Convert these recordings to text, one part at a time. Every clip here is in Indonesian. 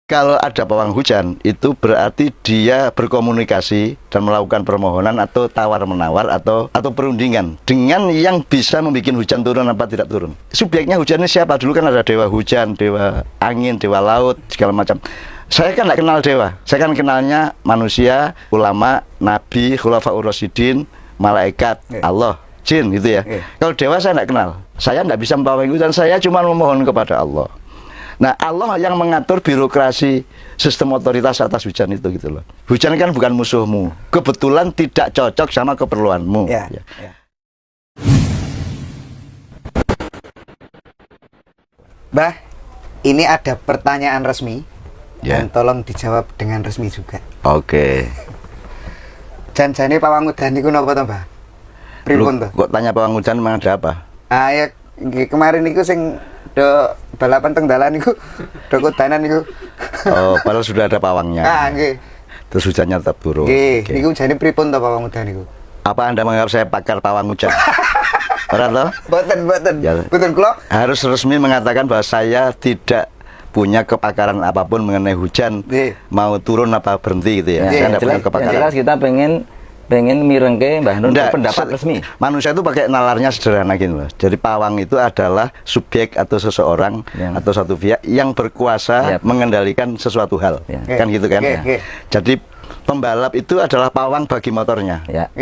Kalau ada pawang hujan, itu berarti dia berkomunikasi dan melakukan permohonan atau tawar-menawar atau perundingan dengan yang bisa membuat hujan turun apa tidak turun. Subjeknya hujan ini siapa? Dulu kan ada dewa hujan, dewa angin, dewa laut, segala macam. Saya kan tidak kenal dewa. Saya kan kenalnya manusia, ulama, nabi, khulafaur rasyidin, malaikat, Allah, jin gitu ya. Kalau dewa saya tidak kenal. Saya tidak bisa membawahi hujan, saya cuma memohon kepada Allah. Nah, Allah yang mengatur birokrasi sistem otoritas atas hujan itu gitu loh. Hujan kan bukan musuhmu. Kebetulan tidak cocok sama keperluanmu. Ya. Mbah, ini ada pertanyaan resmi. Dan tolong dijawab dengan resmi juga. Oke. Janjane pawang udan niku napa to, Mbah? Pripun to? Kok tanya pawang udan memang ada apa? Ah ya kemarin niku sing do balapan teng dalan niku do kudanan niku. Oh, padahal sudah ada pawangnya. Ah, nggih. Terus hujannya tetap turun. Nggih, niku jane pripun to pawang udan niku? Apa Anda menganggap saya pakar pawang hujan? Ora toh? Mboten. Ya. Mboten kula harus resmi mengatakan bahwa saya tidak punya kepakaran apapun mengenai hujan. Mau turun apa berhenti gitu ya. Saya tidak punya kepakaran. Jelas kita pengen mirengke Mbah Nun pendapat resmi. Manusia itu pakai nalarnya sederhana gitu loh. Jadi pawang itu adalah subjek atau seseorang atau satu pihak yang berkuasa mengendalikan sesuatu hal. Kan gitu kan? Jadi pembalap itu adalah pawang bagi motornya. Ya.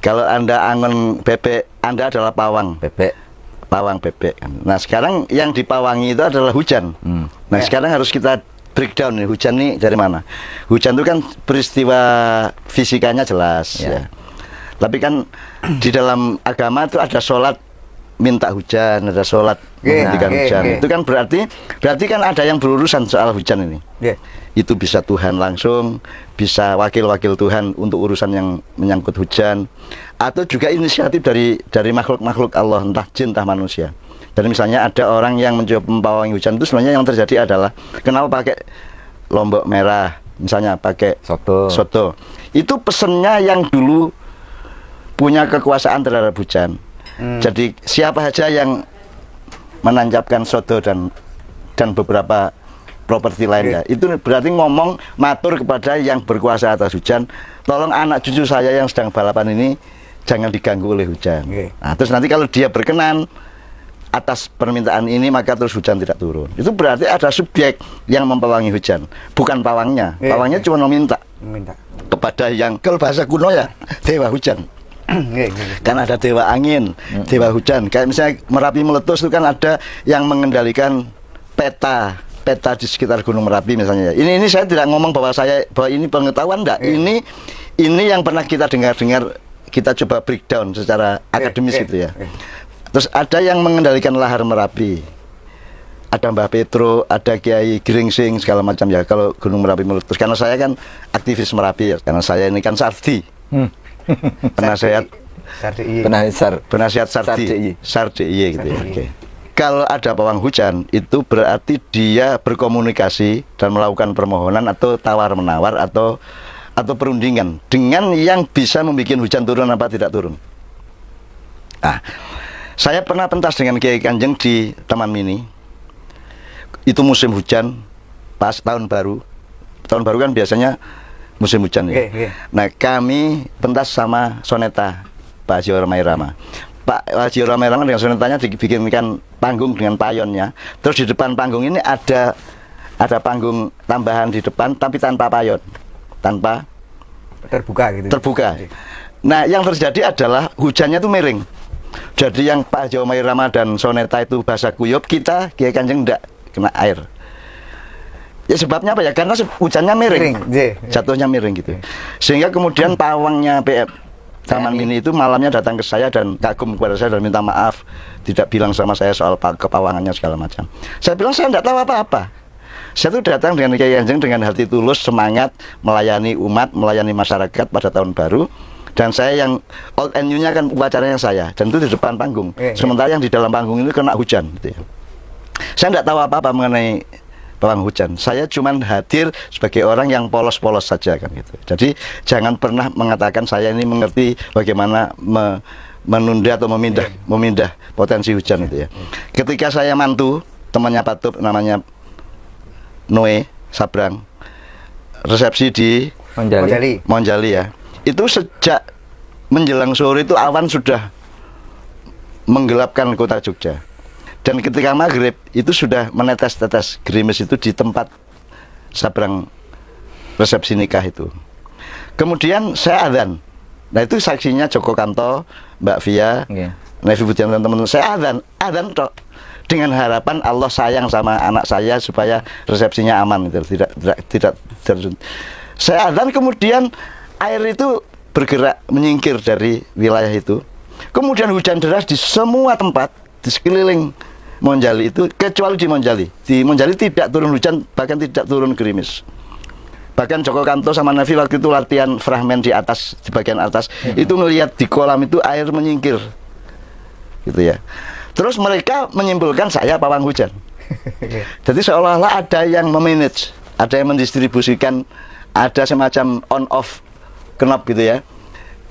Kalau Anda angon bebek, Anda adalah pawang. Pawang bebek. Nah, sekarang yang dipawangi itu adalah hujan. Nah, sekarang harus kita breakdown nih, hujan nih dari mana? Hujan itu kan peristiwa fisikanya jelas ya. Tapi kan di dalam agama itu ada sholat minta hujan, ada sholat menghentikan hujan. Itu kan berarti kan ada yang berurusan soal hujan ini. Itu bisa Tuhan langsung, bisa wakil-wakil Tuhan untuk urusan yang menyangkut hujan, atau juga inisiatif dari makhluk-makhluk Allah, entah jin, entah manusia. Dan misalnya ada orang yang mencoba mempawangi hujan, itu sebenarnya yang terjadi adalah kenapa pakai lombok merah, misalnya pakai soto. Itu pesennya yang dulu punya kekuasaan terhadap hujan. Jadi siapa saja yang menancapkan soto dan beberapa properti lainnya, itu berarti ngomong matur kepada yang berkuasa atas hujan, tolong anak cucu saya yang sedang balapan ini jangan diganggu oleh hujan. Nah, terus nanti kalau dia berkenan atas permintaan ini, maka terus hujan tidak turun. Itu berarti ada subjek yang mempawangi hujan, bukan pawangnya. Pawangnya cuma meminta kepada yang, kalau bahasa kuno ya, dewa hujan. Kan ada dewa angin, dewa hujan. Kayak misalnya Merapi meletus itu kan ada yang mengendalikan peta di sekitar Gunung Merapi misalnya. Ini saya tidak ngomong bahwa ini pengetahuan, enggak. Ini yang pernah kita dengar, kita coba breakdown secara akademis gitu ya. Terus ada yang mengendalikan lahar Merapi. Ada Mbah Petro, ada Kiai Giringsing segala macam ya kalau Gunung Merapi meletus. Karena saya kan aktivis Merapi ya. Karena saya ini kan Sardi. Penasihat Sardi gitu ya. Oke. Kalau ada pawang hujan, itu berarti dia berkomunikasi dan melakukan permohonan atau tawar-menawar atau perundingan dengan yang bisa membuat hujan turun apa tidak turun. Nah, saya pernah pentas dengan Kiai Kanjeng di Taman Mini. Itu musim hujan, pas tahun baru. Tahun baru kan biasanya musim hujan ya. Nah, kami pentas sama Soneta Pak Haji Romai Rama. Pak Haji Romai Rama dengan sonetanya dibikinkan panggung dengan payonnya. Terus di depan panggung ini ada panggung tambahan di depan tapi tanpa payon, tanpa terbuka gitu. Terbuka. Nah, yang terjadi adalah hujannya itu miring. Jadi yang Pak Haji Romai Rama dan Soneta itu bahasa kuyup, kita Kiai Kanjeng enggak kena air. Ya sebabnya apa ya? Karena hujannya miring. Jatuhnya miring gitu. Sehingga kemudian pawangnya Taman Mini itu malamnya datang ke saya dan kagum kepada saya dan minta maaf, tidak bilang sama saya soal kepawangannya segala macam. Saya bilang saya tidak tahu apa-apa. Saya tuh datang dengan Kiai Kanjeng dengan hati tulus, semangat melayani umat, melayani masyarakat pada tahun baru. Dan saya yang old and new-nya kan upacaranya saya, dan itu di depan panggung. Sementara yang di dalam panggung ini kena hujan gitu ya. Saya tidak tahu apa-apa mengenai pawang hujan. Saya cuma hadir sebagai orang yang polos-polos saja kan gitu. Jadi jangan pernah mengatakan saya ini mengerti bagaimana menunda atau memindah potensi hujan itu ya. Ketika saya mantu temannya Pak Tup namanya Noe Sabrang, resepsi di Monjali ya. Itu sejak menjelang sore itu awan sudah menggelapkan kota Jogja. Dan ketika maghrib itu sudah menetes-tetes gerimis itu di tempat Sabrang resepsi nikah itu. Kemudian saya adzan. Nah itu saksinya Joko Kanto, Mbak Via, Nevi Budian teman-teman. Saya adzan tok dengan harapan Allah sayang sama anak saya supaya resepsinya aman itu, tidak. Saya adzan, kemudian air itu bergerak menyingkir dari wilayah itu. Kemudian hujan deras di semua tempat di sekeliling Monjali itu, kecuali di Monjali. Di Monjali tidak turun hujan, bahkan tidak turun gerimis. Bahkan Joko Kanto sama Nevi waktu itu latihan fragmen di atas, di bagian atas, itu ngelihat di kolam itu air menyingkir, gitu ya. Terus mereka menyimpulkan saya pawang hujan. Jadi seolah-olah ada yang memanage, ada yang mendistribusikan, ada semacam on off knob gitu ya.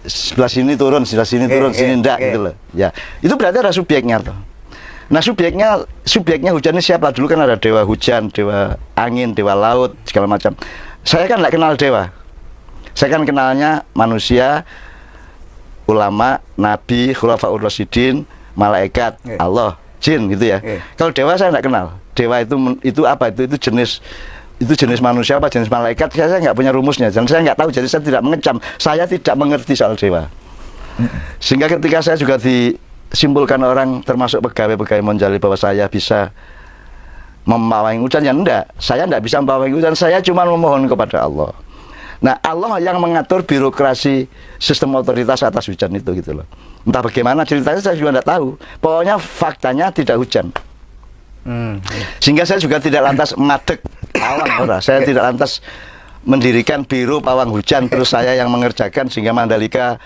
Sebelah sini turun, sebelah sini turun, sini enggak gitu loh. Ya, itu berarti ada subjeknya tuh. Nah subjeknya hujan ini siapa? Dulu kan ada dewa hujan, dewa angin, dewa laut, segala macam. Saya kan nggak kenal dewa. Saya kan kenalnya manusia, ulama, nabi, khulafaur rasyidin, malaikat, Allah, jin gitu ya. Kalau dewa saya nggak kenal. Dewa itu apa? Itu jenis manusia apa jenis malaikat? Saya nggak punya rumusnya. Dan saya nggak tahu. Jadi saya tidak mengecam. Saya tidak mengerti soal dewa. Sehingga ketika saya juga disimpulkan orang termasuk pegawai-pegawai Monjali bahwa saya bisa memawangi hujan, ya enggak, saya enggak bisa memawangi hujan, saya cuma memohon kepada Allah. Nah, Allah yang mengatur birokrasi sistem otoritas atas hujan itu gitu loh. Entah bagaimana ceritanya saya juga enggak tahu. Pokoknya faktanya tidak hujan. Sehingga saya juga tidak lantas madeg pawang, saya tidak lantas mendirikan biro pawang hujan terus saya yang mengerjakan sehingga Mandalika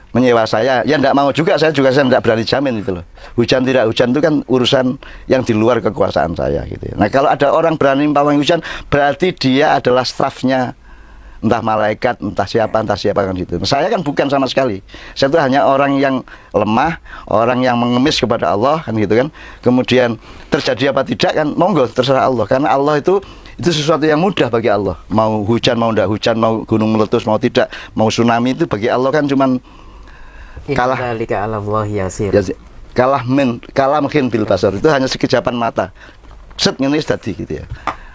menyewa saya. Ya enggak mau juga, saya enggak berani jamin itu loh. Hujan tidak hujan itu kan urusan yang di luar kekuasaan saya gitu ya. Nah, kalau ada orang berani pawang hujan berarti dia adalah stafnya entah malaikat, entah siapa kan gitu. Saya kan bukan sama sekali. Saya itu hanya orang yang lemah, orang yang mengemis kepada Allah kan gitu kan. Kemudian terjadi apa tidak kan monggo terserah Allah, karena Allah itu sesuatu yang mudah bagi Allah. Mau hujan mau enggak hujan, mau gunung meletus mau tidak, mau tsunami itu bagi Allah kan cuman kalah mungkin bil basar, itu hanya sekejapan mata. Set ngene tadi gitu ya.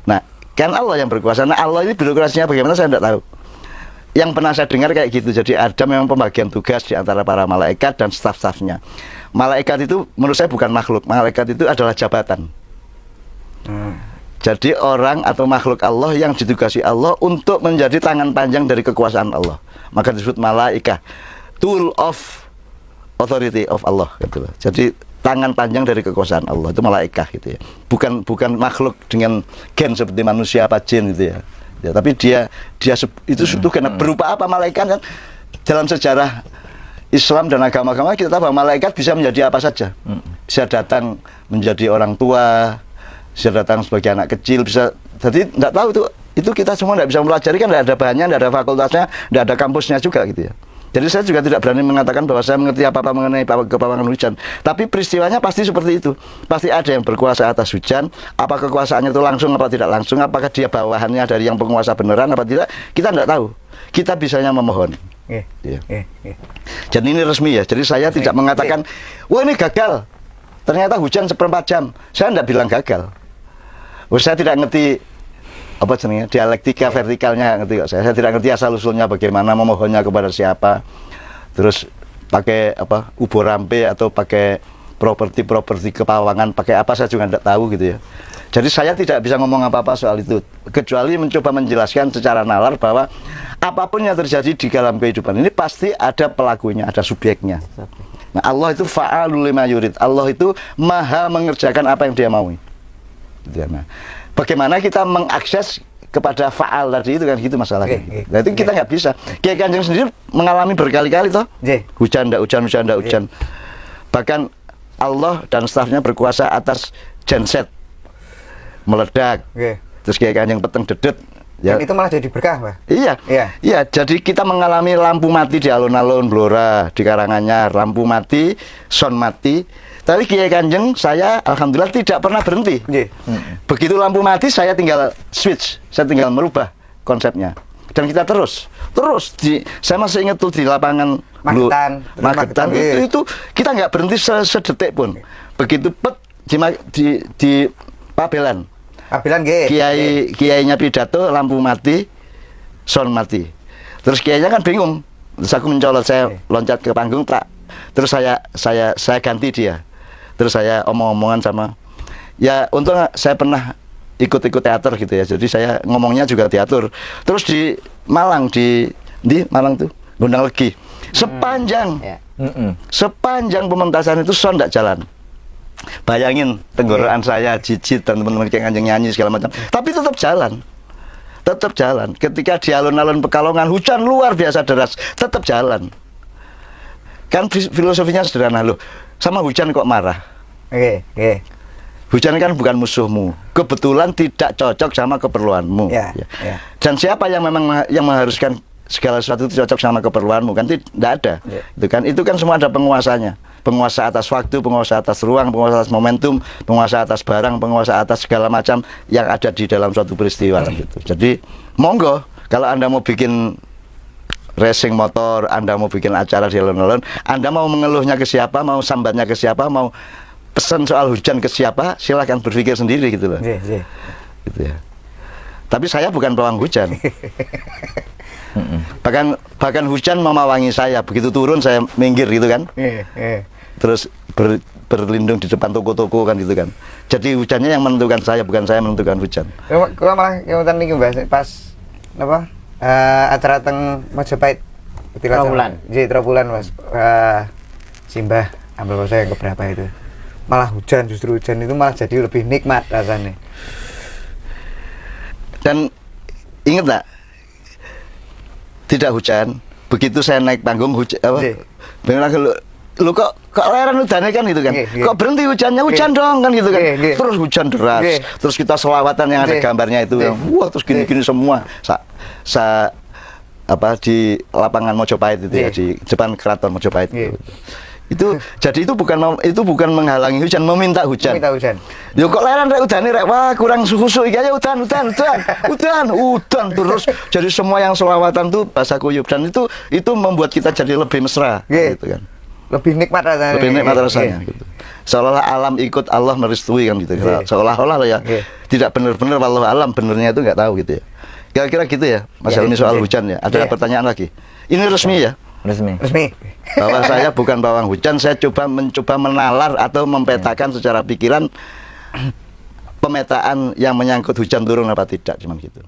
Nah, kan Allah yang berkuasa. Nah, Allah ini birokrasinya bagaimana saya tidak tahu. Yang pernah saya dengar kayak gitu. Jadi ada memang pembagian tugas di antara para malaikat dan staf-stafnya. Malaikat itu menurut saya bukan makhluk. Malaikat itu adalah jabatan. Jadi orang atau makhluk Allah yang ditugasi Allah untuk menjadi tangan panjang dari kekuasaan Allah. Maka disebut malaikah, tool of authority of Allah gitu loh. Jadi tangan panjang dari kekuasaan Allah itu malaikat gitu ya. Bukan makhluk dengan gen seperti manusia apa jin gitu ya. Ya, tapi dia itu karena berupa apa malaikat kan dalam sejarah Islam dan agama-agama kita tahu bahwa malaikat bisa menjadi apa saja. Bisa datang menjadi orang tua, bisa datang sebagai anak kecil, bisa. Jadi enggak tahu itu kita semua enggak bisa mempelajari, kan enggak ada bahannya, enggak ada fakultasnya, enggak ada kampusnya juga gitu ya. Jadi saya juga tidak berani mengatakan bahwa saya mengerti apa-apa mengenai kepawangan hujan. Tapi peristiwanya pasti seperti itu. Pasti ada yang berkuasa atas hujan. Apa kekuasaannya itu langsung apa tidak langsung? Apakah dia bawahannya dari yang penguasa beneran apa tidak? Kita tidak tahu. Kita bisanya memohon. Ya. Jadi ini resmi ya. Jadi saya tidak mengatakan, wah ini gagal. Ternyata hujan seperempat jam. Saya tidak bilang gagal. Saya tidak ngerti apa jenenge dialektika vertikalnya ngerti kok. Saya tidak ngerti asal usulnya bagaimana, memohonnya kepada siapa, terus pakai apa ubur rampe atau pakai properti kepawangan pakai apa saya juga tidak tahu gitu ya. Jadi saya tidak bisa ngomong apa-apa soal itu kecuali mencoba menjelaskan secara nalar bahwa apapun yang terjadi di dalam kehidupan ini pasti ada pelakunya, ada subjeknya. Nah, Allah itu fa'alul lima yurid. Allah itu maha mengerjakan apa yang dia mau. Gitu ya. Nah, bagaimana kita mengakses kepada faal tadi itu kan gitu masalahnya. Nah itu kita nggak bisa. Kiai Kanjeng sendiri mengalami berkali-kali toh. Hujan ndak hujan. Bahkan Allah dan stafnya berkuasa atas genset meledak. Terus Kiai Kanjeng peteng dedet. Ya. Dan itu malah jadi berkah, Pak. Iya. Jadi kita mengalami lampu mati di alun-alun Blora, di Karanganyar, lampu mati, sound mati. Tapi Kiai Kanjeng saya alhamdulillah tidak pernah berhenti. Begitu lampu mati saya tinggal switch, saya tinggal merubah konsepnya. Dan kita terus saya masih ingat tuh di lapangan Magetan itu kita nggak berhenti sedetik pun. Begitu pet di Pabelan kiainya pidato, lampu mati, sound mati. Terus kiainya kan bingung. Terus aku mencolot, saya loncat ke panggung, terus saya ganti dia. Terus saya omong-omongan sama, ya untung saya pernah ikut-ikut teater gitu ya. Jadi saya ngomongnya juga diatur. Terus di Malang di Malang tuh Gondang Legi. Sepanjang pementasan itu sound tidak jalan. Bayangin tenggorokan saya, Jijit dan teman-teman Kiai Kanjeng nyanyi segala macam. Tapi tetap jalan. Ketika di alun-alun Pekalongan hujan luar biasa deras, tetap jalan. Kan filosofinya sederhana loh. Sama hujan kok marah? Hujan kan bukan musuhmu. Kebetulan tidak cocok sama keperluanmu. Dan siapa yang memang yang mengharuskan segala sesuatu itu cocok sama keperluanmu? Kan tidak ada. Itu kan semua ada penguasanya. Penguasa atas waktu, penguasa atas ruang, penguasa atas momentum, penguasa atas barang, penguasa atas segala macam yang ada di dalam suatu peristiwa gitu. Jadi monggo kalau Anda mau bikin racing motor, Anda mau bikin acara di alun-alun, Anda mau mengeluhnya ke siapa, mau sambatnya ke siapa, mau pesan soal hujan ke siapa, silahkan berpikir sendiri gitu loh. Gitu ya. Tapi saya bukan pawang hujan. Bahkan hujan memawangi saya, begitu turun saya minggir gitu kan. Terus berlindung di depan toko-toko kan gitu kan. Jadi hujannya yang menentukan saya, bukan saya menentukan hujan. Kalau malah yang tadi niki pas apa acara teng Majapahit Trawulan Mas. Simbah ambil saya yang keberapa itu. Malah justru hujan itu malah jadi lebih nikmat rasanya. Dan ingat tak? Tidak hujan. Begitu saya naik panggung hujan lu kok leren hujannya kan gitu kan. Kok berhenti hujannya? Hujan dong kan gitu kan. Terus hujan deras. Terus kita selawatan yang ada gambarnya itu wah terus gini-gini semua. Di lapangan Mojopahit itu ya, di depan keraton Mojopahit itu. Jadi itu bukan menghalangi hujan, meminta hujan. Yo kok leren rek udane rek, wah kurang khusyuk iki aja udan terus. Jadi semua yang selawatan tuh bahasa kuyup dan itu membuat kita jadi lebih mesra gitu kan. Lebih nikmat rasanya. Gitu. Seolah-olah alam ikut Allah merestui kan gitu. Seolah-olah ya tidak benar-benar wallahu alam, benernya itu nggak tahu gitu ya. Kira-kira gitu ya Mas Helmi soal hujan ya. Ada pertanyaan lagi? Ini resmi ya? Resmi. Bahwa saya bukan pawang hujan, saya mencoba menalar atau mempetakan secara pikiran pemetaan yang menyangkut hujan turun apa tidak, cuman gitu.